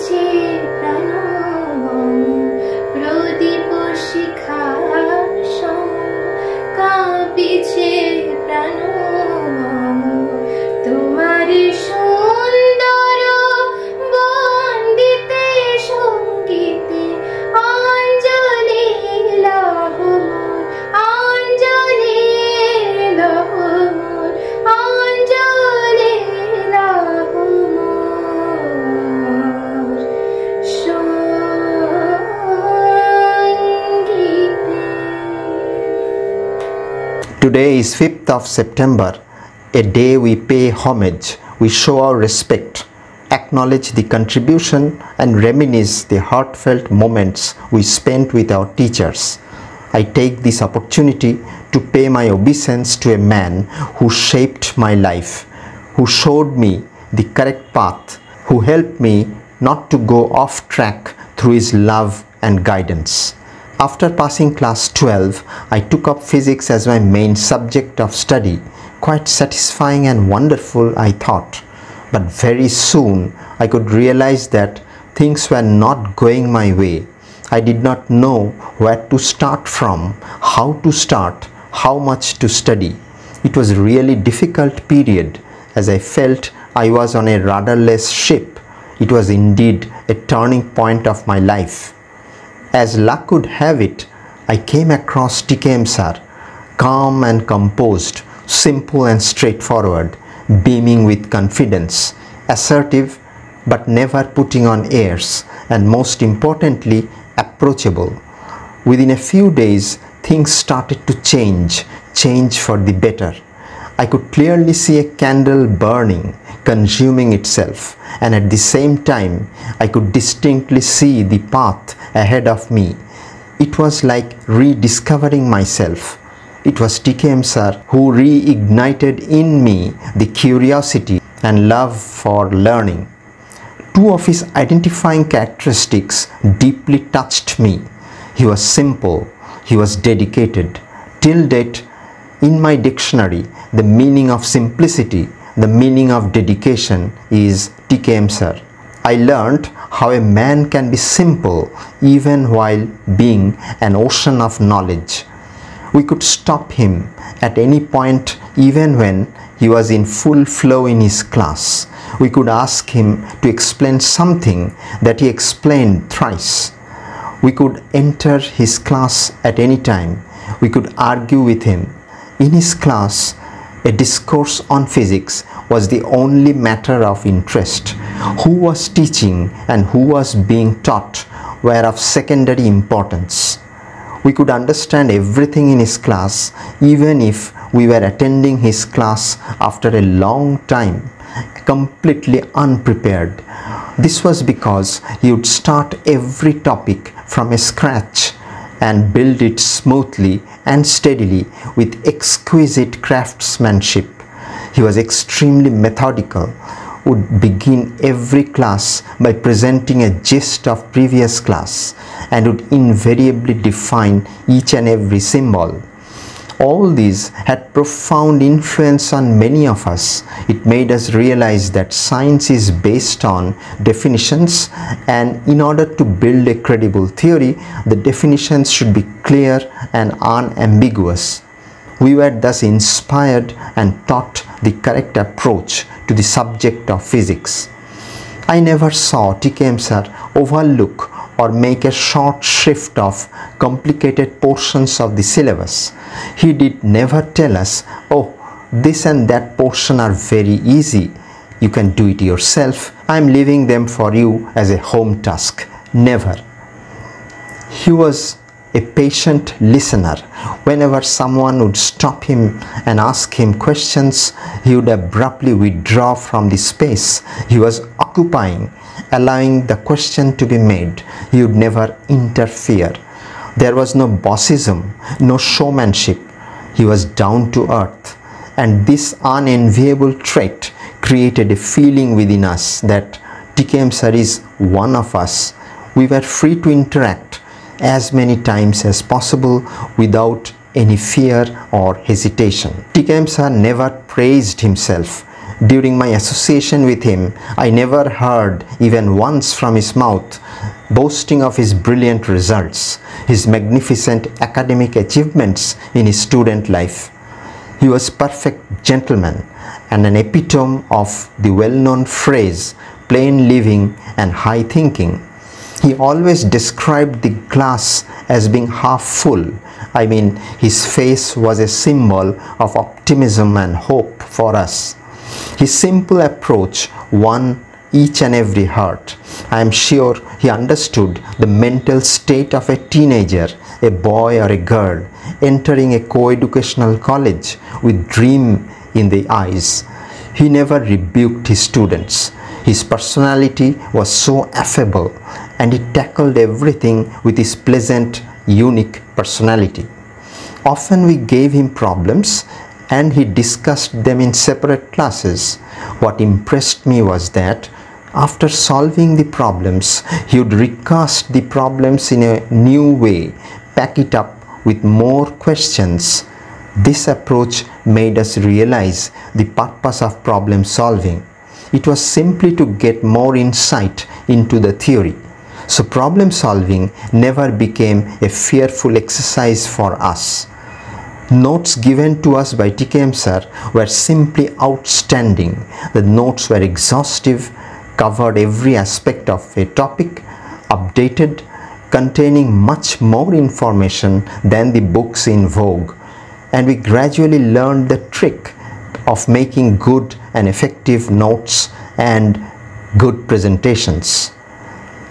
কাঁপিছে প্রাণ প্রদীপ শিখার সম কাঁপিছে প্রাণ তোমার সুন্দর বন্দিতে সঙ্গীতে অঞ্জলি লহ অঞ্জলি লহ অঞ্জলি লহ Today is 5th of September, a day we pay homage, we show our respect, acknowledge the contribution and reminisce the heartfelt moments we spent with our teachers. I take this opportunity to pay my obeisance to a man who shaped my life, who showed me the correct path, who helped me not to go off track through his love and guidance. After passing class 12, I took up physics as my main subject of study. Quite satisfying and wonderful, I thought. But very soon, I could realize that things were not going my way. I did not know where to start from, how to start, how much to study. It was a really difficult period, as I felt I was on a rudderless ship. It was indeed a turning point of my life. As luck would have it, I came across TKM Sir, calm and composed, simple and straightforward, beaming with confidence, assertive but never putting on airs, and most importantly, approachable. Within a few days, things started to change for the better. I could clearly see a candle burning, consuming itself, and at the same time, I could distinctly see the path ahead of me. It was like rediscovering myself. It was TKM Sir who reignited in me the curiosity and love for learning. Two of his identifying characteristics deeply touched me. He was simple, he was dedicated. Till date, in my dictionary, the meaning of simplicity, the meaning of dedication is TKM Sir. I learned how a man can be simple even while being an ocean of knowledge. We could stop him at any point even when he was in full flow in his class. We could ask him to explain something that he explained thrice. We could enter his class at any time. We could argue with him. In his class, a discourse on physics was the only matter of interest. Who was teaching and who was being taught were of secondary importance. We could understand everything in his class even if we were attending his class after a long time, completely unprepared. This was because he would start every topic from a scratch and build it smoothly and steadily with exquisite craftsmanship. He was extremely methodical, would begin every class by presenting a gist of previous class and would invariably define each and every symbol. All these had profound influence on many of us. It made us realize that science is based on definitions, and in order to build a credible theory, the definitions should be clear and unambiguous. We were thus inspired and taught the correct approach to the subject of physics. I never saw TKM Sir overlook or make a short shrift of complicated portions of the syllabus. He did never tell us, oh, this and that portion are very easy. You can do it yourself. I am leaving them for you as a home task. Never. He was a patient listener. Whenever someone would stop him and ask him questions, he would abruptly withdraw from the space he was occupying, allowing the question to be made. He would never interfere. There was no bossism, no showmanship. He was down to earth, and this unenviable trait created a feeling within us that TKM Sir is one of us. We were free to interact as many times as possible without any fear or hesitation. TKM Sir never praised himself, During my association with him, I never heard even once from his mouth boasting of his brilliant results, his magnificent academic achievements in his student life. He was perfect gentleman and an epitome of the well-known phrase, plain living and high thinking. He always described the glass as being half full. I mean, his face was a symbol of optimism and hope for us. His simple approach won each and every heart. I am sure he understood the mental state of a teenager, a boy or a girl, entering a co-educational college with dream in the eyes. He never rebuked his students. His personality was so affable and he tackled everything with his pleasant, unique personality. Often we gave him problems and he discussed them in separate classes. What impressed me was that after solving the problems, he would recast the problems in a new way, pack it up with more questions. This approach made us realize the purpose of problem solving. It was simply to get more insight into the theory. So problem solving never became a fearful exercise for us. Notes given to us by TKM Sir were simply outstanding. The notes were exhaustive, covered every aspect of a topic, updated, containing much more information than the books in vogue. And we gradually learned the trick of making good and effective notes and good presentations.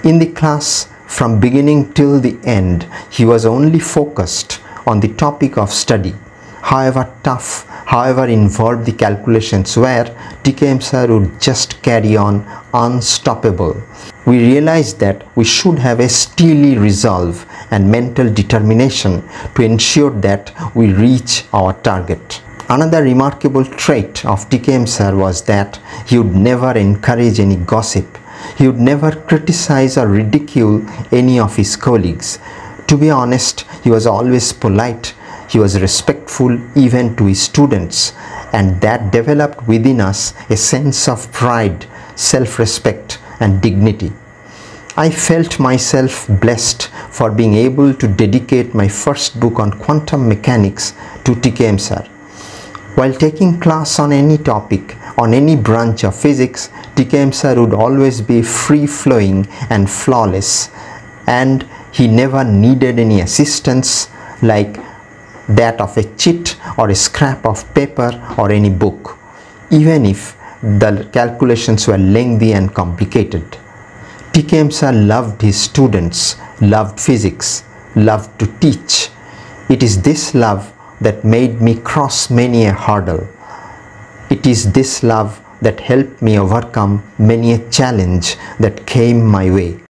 In the class, from beginning till the end, he was only focused on the topic of study. However tough, however involved the calculations were, TKM Sir would just carry on unstoppable. We realized that we should have a steely resolve and mental determination to ensure that we reach our target. Another remarkable trait of TKM Sir was that he would never encourage any gossip. He would never criticize or ridicule any of his colleagues. To be honest, he was always polite. He was respectful even to his students, and that developed within us a sense of pride, self-respect and dignity. I felt myself blessed for being able to dedicate my first book on quantum mechanics to TKM Sir. While taking class on any topic, on any branch of physics, TKM Sir would always be free-flowing and flawless, and he never needed any assistance like that of a chit or a scrap of paper or any book, even if the calculations were lengthy and complicated. TKM Sir loved his students, loved physics, loved to teach. It is this love that made me cross many a hurdle. It is this love that helped me overcome many a challenge that came my way.